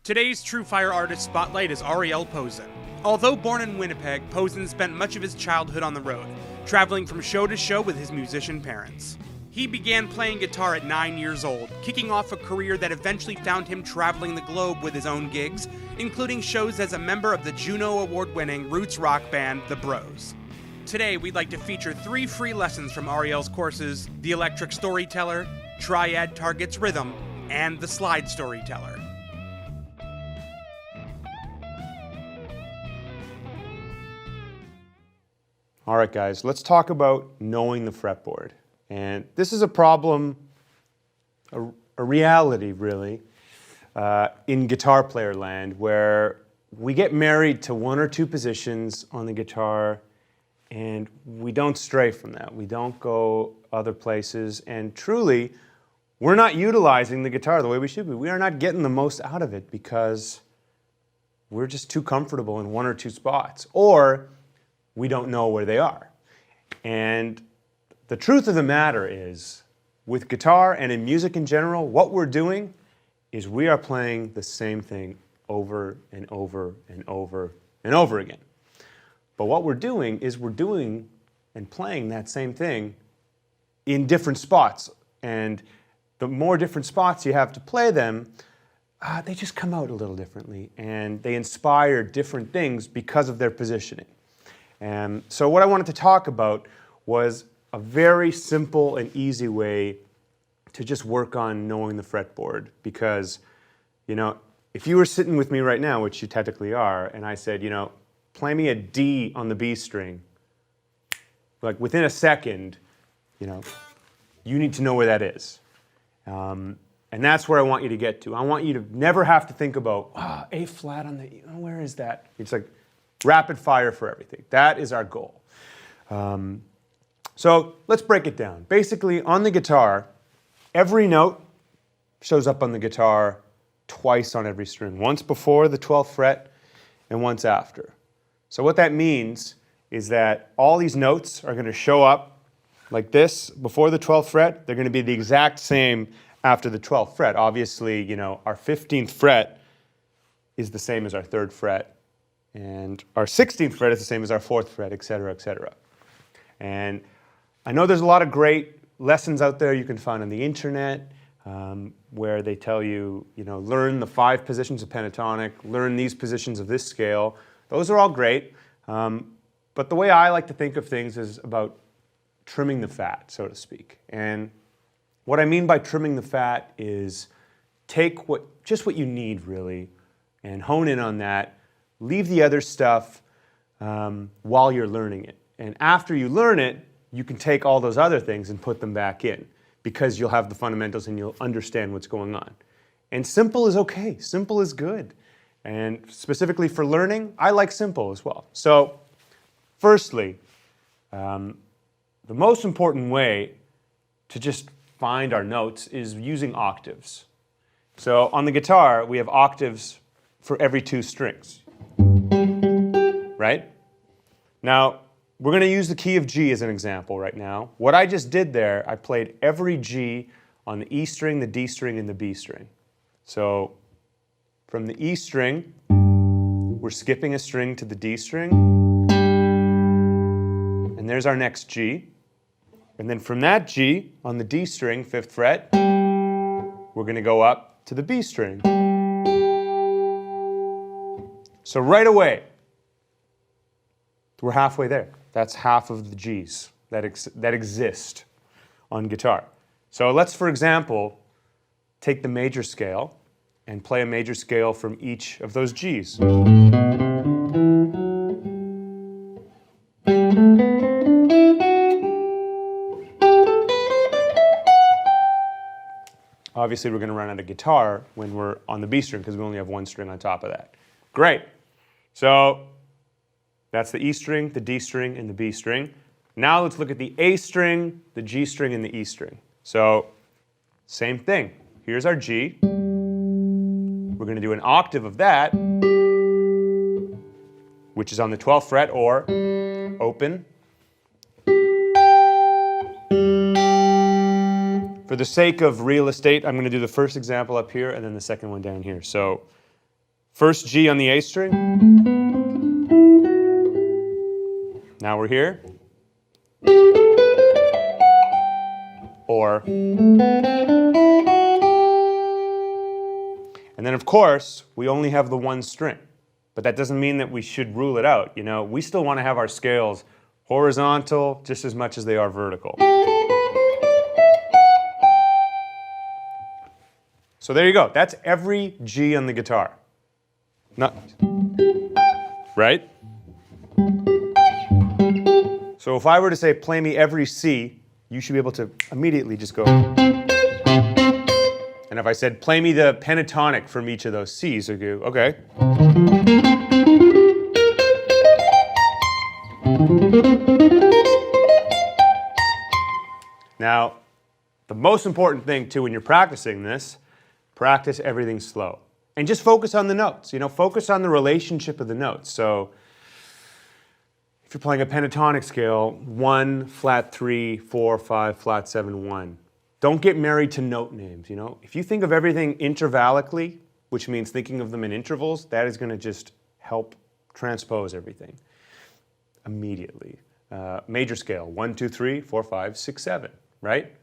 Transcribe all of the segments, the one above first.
Today's TrueFire artist spotlight is Ariel Posen. Although born in Winnipeg, Posen spent much of his childhood on the road, traveling from show to show with his musician parents. He began playing guitar at 9 years old, kicking off a career that eventually found him traveling the globe with his own gigs, including shows as a member of the Juno Award-winning roots rock band, The Bros. Today, we'd like to feature 3 free lessons from Ariel's courses: The Electric Storyteller, Triad Targets Rhythm, and The Slide Storyteller. All right, guys, let's talk about knowing the fretboard. And this is a problem, a reality, really, in guitar player land, where we get married to 1 or 2 positions on the guitar, and we don't stray from that. We don't go other places, and truly, we're not utilizing the guitar the way we should be. We are not getting the most out of it because we're just too comfortable in 1 or 2 spots, or we don't know where they are. And the truth of the matter is, with guitar and in music in general, what we're doing is we are playing the same thing over and over and over and over again. But what we're doing is we're doing and playing that same thing in different spots. And the more different spots you have to play them, they just come out a little differently, and they inspire different things because of their positioning. And so what I wanted to talk about was a very simple and easy way to just work on knowing the fretboard. Because, you know, if you were sitting with me right now, which you technically are, and I said, you know, play me a D on the B string, like within a second, you know, you need to know where that is. And that's where I want you to get to. I want you to never have to think about, A flat on the, where is that? It's like rapid fire for everything. That is our goal. So let's break it down. Basically, on the guitar, every note shows up on the guitar twice on every string. Once before the 12th fret and once after. So what that means is that all these notes are going to show up like this before the 12th fret. They're going to be the exact same after the 12th fret. Obviously, you know, our 15th fret is the same as our 3rd fret, and our 16th fret is the same as our 4th fret, etc., etc. And I know there's a lot of great lessons out there you can find on the internet where they tell you, you know, learn the 5 positions of pentatonic, learn these positions of this scale. Those are all great, but the way I like to think of things is about trimming the fat, so to speak. And what I mean by trimming the fat is take just what you need, really, and hone in on that. Leave the other stuff while you're learning it. And after you learn it, you can take all those other things and put them back in, because you'll have the fundamentals and you'll understand what's going on. And simple is okay. Simple is good. And specifically for learning, I like simple as well. So firstly, the most important way to just find our notes is using octaves. So on the guitar, we have octaves for every 2 strings, right? Now, we're going to use the key of G as an example right now. What I just did there, I played every G on the E string, the D string, and the B string. So from the E string, we're skipping a string to the D string, and there's our next G. And then from that G on the D string, 5th fret, we're going to go up to the B string. So right away, we're halfway there. That's half of the G's that exist on guitar. So let's, for example, take the major scale and play a major scale from each of those G's. Obviously, we're going to run out of guitar when we're on the B string because we only have 1 string on top of that. Great. So that's the E string, the D string, and the B string. Now let's look at the A string, the G string, and the E string. So same thing. Here's our G. We're going to do an octave of that, which is on the 12th fret, or open. For the sake of real estate, I'm going to do the first example up here and then the second one down here. So First G on the A string. Now we're here. Or. And then of course, we only have the one string. But that doesn't mean that we should rule it out. You know, we still want to have our scales horizontal just as much as they are vertical. So there you go. That's every G on the guitar. Not, right? So if I were to say, play me every C, you should be able to immediately just go. And if I said, play me the pentatonic from each of those Cs, you go, okay. Now, the most important thing too when you're practicing this, practice everything slow. And just focus on the notes, you know, focus on the relationship of the notes. So if you're playing a pentatonic scale, 1, flat 3, 4, 5, flat 7, 1. Don't get married to note names, you know. If you think of everything intervallically, which means thinking of them in intervals, that is going to just help transpose everything immediately. Major scale, 1, 2, 3, 4, 5, 6, 7, right?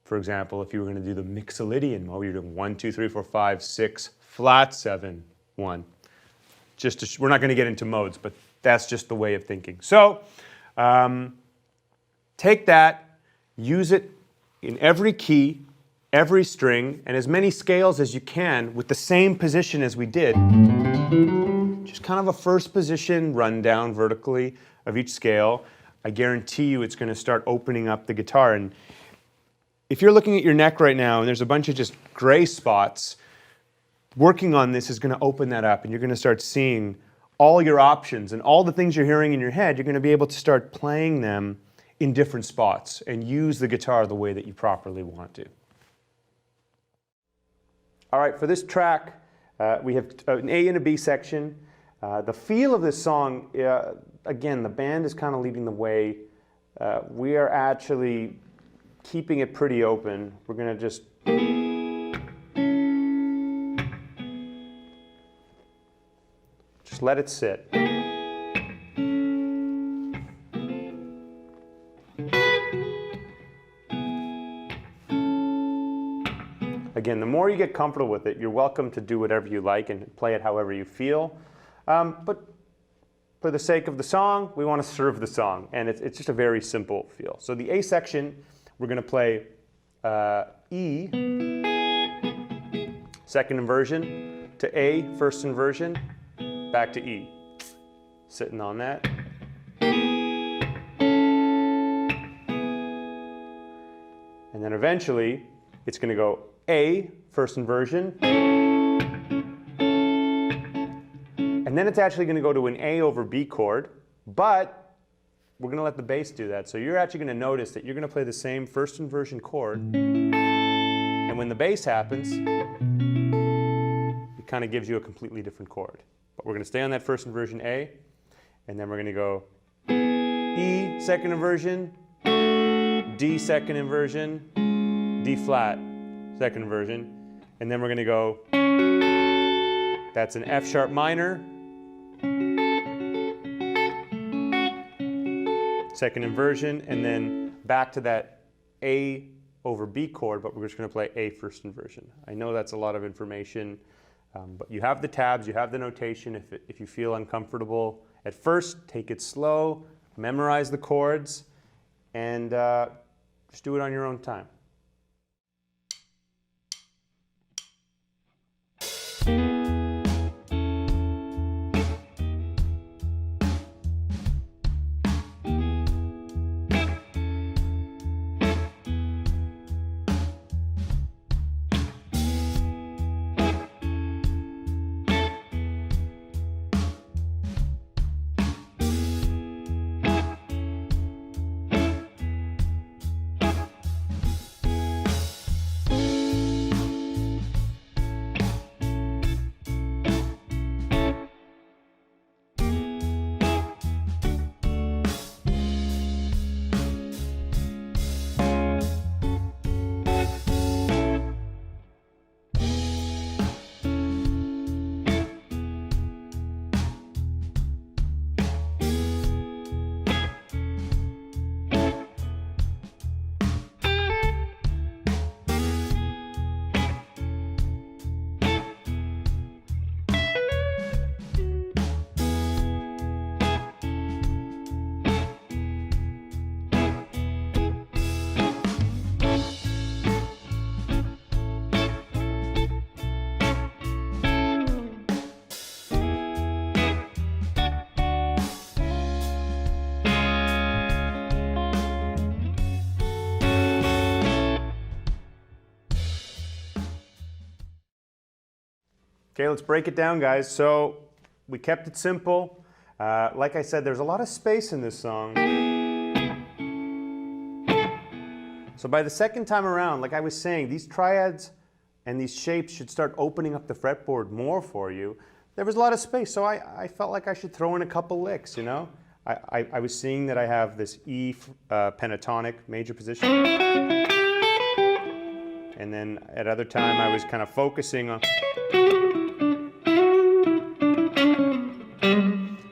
For example, if you were going to do the Mixolydian mode, you're doing 1, 2, 3, 4, 5, 6, flat 7, 1. We're not going to get into modes, but that's just the way of thinking. So take that, use it in every key, every string, and as many scales as you can with the same position as we did. Just kind of a first position rundown vertically of each scale. I guarantee you it's going to start opening up the guitar. And if you're looking at your neck right now and there's a bunch of just gray spots, working on this is going to open that up and you're going to start seeing all your options and all the things you're hearing in your head, you're going to be able to start playing them in different spots and use the guitar the way that you properly want to. All right, for this track, we have an A and a B section. The feel of this song, again, the band is kind of leading the way. We are actually keeping it pretty open. We're going to just let it sit. Again, the more you get comfortable with it, you're welcome to do whatever you like and play it however you feel. But for the sake of the song, we want to serve the song. And it's just a very simple feel. So the A section, we're going to play E, second inversion, to A, first inversion, back to E. Sitting on that. And then eventually, it's going to go A, first inversion. And then it's actually going to go to an A over B chord, but we're going to let the bass do that. So you're actually going to notice that you're going to play the same first inversion chord. And when the bass happens, it kind of gives you a completely different chord. But we're going to stay on that first inversion A, and then we're going to go E, second inversion, D, second inversion, D flat, second inversion, and then we're going to go, that's an F sharp minor, second inversion, and then back to that A over B chord, but we're just going to play A first inversion. I know that's a lot of information, but you have the tabs, you have the notation. If you feel uncomfortable at first, take it slow, memorize the chords, and just do it on your own time. Okay, let's break it down, guys. So we kept it simple. Like I said, there's a lot of space in this song. So by the second time around, like I was saying, these triads and these shapes should start opening up the fretboard more for you. There was a lot of space, so I felt like I should throw in a couple licks, you know? I was seeing that I have this E pentatonic major position. And then at other time I was kind of focusing on...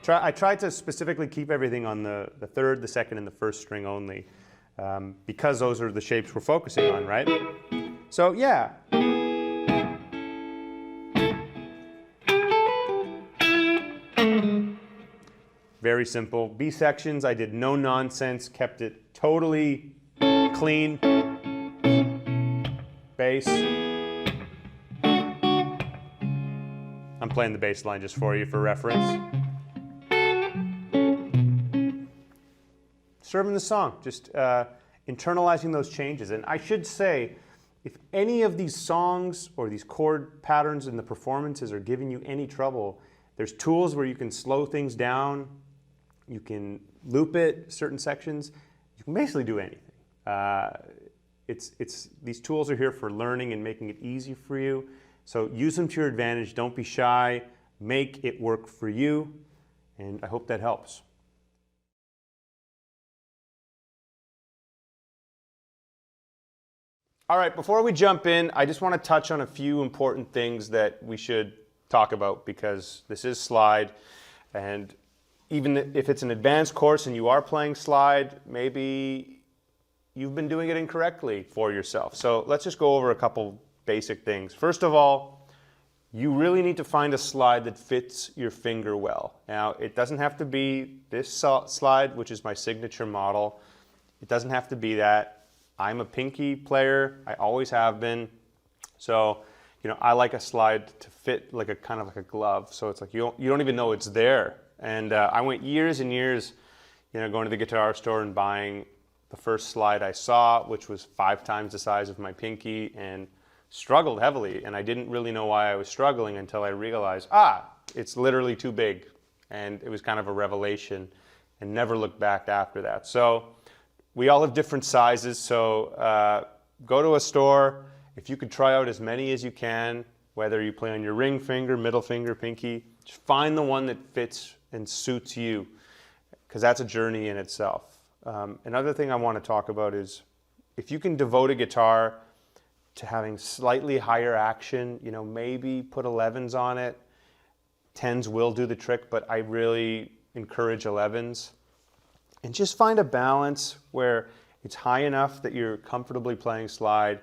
I tried to specifically keep everything on the third, the second, and the first string only, because those are the shapes we're focusing on, right? So yeah. Very simple. B sections, I did no nonsense, kept it totally clean. Bass. I'm playing the bass line just for you for reference. Serving the song, just internalizing those changes. And I should say, if any of these songs or these chord patterns in the performances are giving you any trouble, there's tools where you can slow things down, you can loop it, certain sections, you can basically do anything. These tools are here for learning and making it easy for you. So use them to your advantage, don't be shy, make it work for you, and I hope that helps. All right, before we jump in, I just want to touch on a few important things that we should talk about, because this is slide, and even if it's an advanced course and you are playing slide, maybe you've been doing it incorrectly for yourself. So let's just go over a couple basic things. First of all, you really need to find a slide that fits your finger well. Now, it doesn't have to be this slide, which is my signature model. It doesn't have to be that. I'm a pinky player, I always have been. So, you know, I like a slide to fit like a kind of like a glove. So it's like you don't even know it's there. And I went years and years, you know, going to the guitar store and buying the first slide I saw, which was 5 times the size of my pinky, and struggled heavily. And I didn't really know why I was struggling until I realized, it's literally too big. And it was kind of a revelation, and never looked back after that. So we all have different sizes, so go to a store. If you could try out as many as you can, whether you play on your ring finger, middle finger, pinky, just find the one that fits and suits you, because that's a journey in itself. Another thing I want to talk about is if you can devote a guitar to having slightly higher action, you know, maybe put 11s on it. 10s will do the trick, but I really encourage 11s. And just find a balance where it's high enough that you're comfortably playing slide,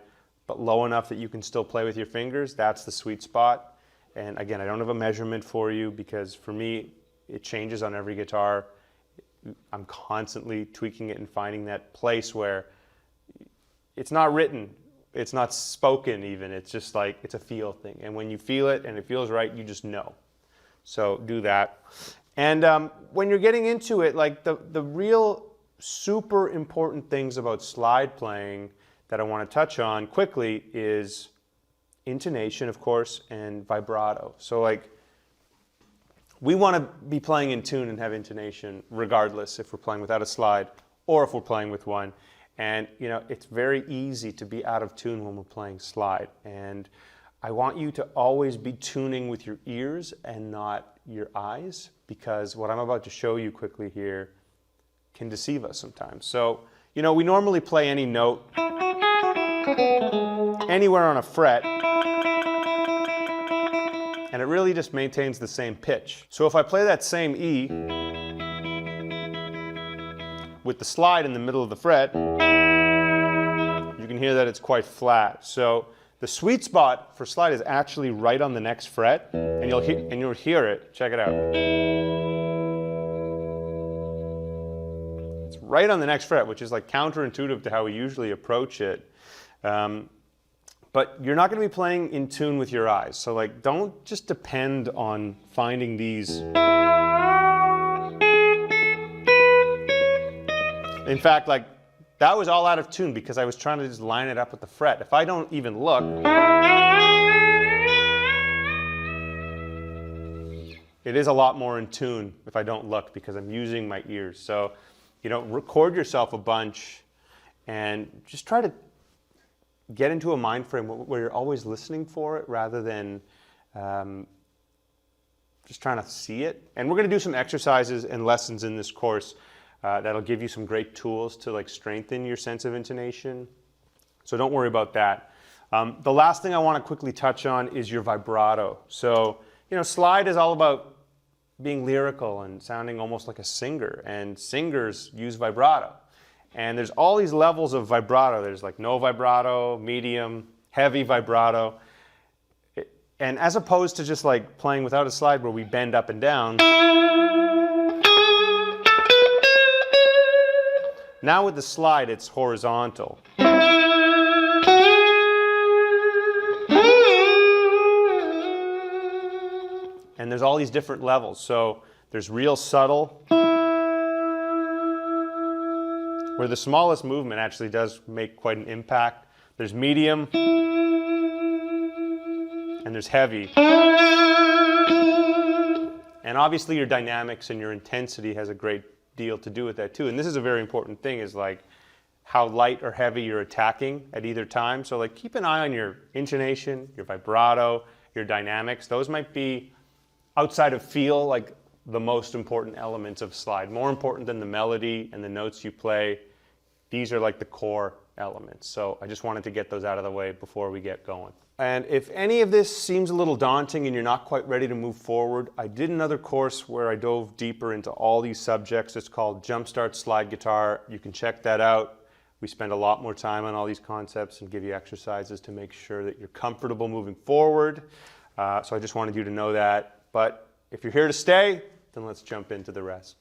but low enough that you can still play with your fingers. That's the sweet spot. And again, I don't have a measurement for you, because for me, it changes on every guitar. I'm constantly tweaking it and finding that place where it's not written, it's not spoken even, it's just like, it's a feel thing. And when you feel it and it feels right, you just know. So do that. And when you're getting into it, like the real super important things about slide playing that I want to touch on quickly is intonation, of course, and vibrato. So like, we want to be playing in tune and have intonation regardless if we're playing without a slide or if we're playing with one. And you know, it's very easy to be out of tune when we're playing slide. And I want you to always be tuning with your ears and not your eyes, because what I'm about to show you quickly here can deceive us sometimes. So, you know, we normally play any note anywhere on a fret, and it really just maintains the same pitch. So if I play that same E with the slide in the middle of the fret, you can hear that it's quite flat. So the sweet spot for slide is actually right on the next fret, and you'll hear it. Check it out. It's right on the next fret, which is like counterintuitive to how we usually approach it. But you're not going to be playing in tune with your eyes. So like, don't just depend on finding these. In fact, like, that was all out of tune because I was trying to just line it up with the fret. If I don't even look, it is a lot more in tune if I don't look because I'm using my ears. So, record yourself a bunch and just try to get into a mind frame where you're always listening for it rather than just trying to see it. And we're going to do some exercises and lessons in this course that'll give you some great tools to like strengthen your sense of intonation. So don't worry about that. The last thing I want to quickly touch on is your vibrato. So, slide is all about being lyrical and sounding almost like a singer, and singers use vibrato. And there's all these levels of vibrato. There's like no vibrato, medium, heavy vibrato. And as opposed to just like playing without a slide where we bend up and down, now with the slide it's horizontal. And there's all these different levels. So there's real subtle, where the smallest movement actually does make quite an impact. There's medium, and there's heavy. And obviously your dynamics and your intensity has a great deal to do with that too. And this is a very important thing, is like how light or heavy you're attacking at either time. So like keep an eye on your intonation, your vibrato, your dynamics. Those might be, outside of feel, like the most important elements of slide. More important than the melody and the notes you play. These are like the core elements. So I just wanted to get those out of the way before we get going. And if any of this seems a little daunting and you're not quite ready to move forward, I did another course where I dove deeper into all these subjects. It's called Jumpstart Slide Guitar. You can check that out. We spend a lot more time on all these concepts and give you exercises to make sure that you're comfortable moving forward. So I just wanted you to know that. But if you're here to stay, then let's jump into the rest.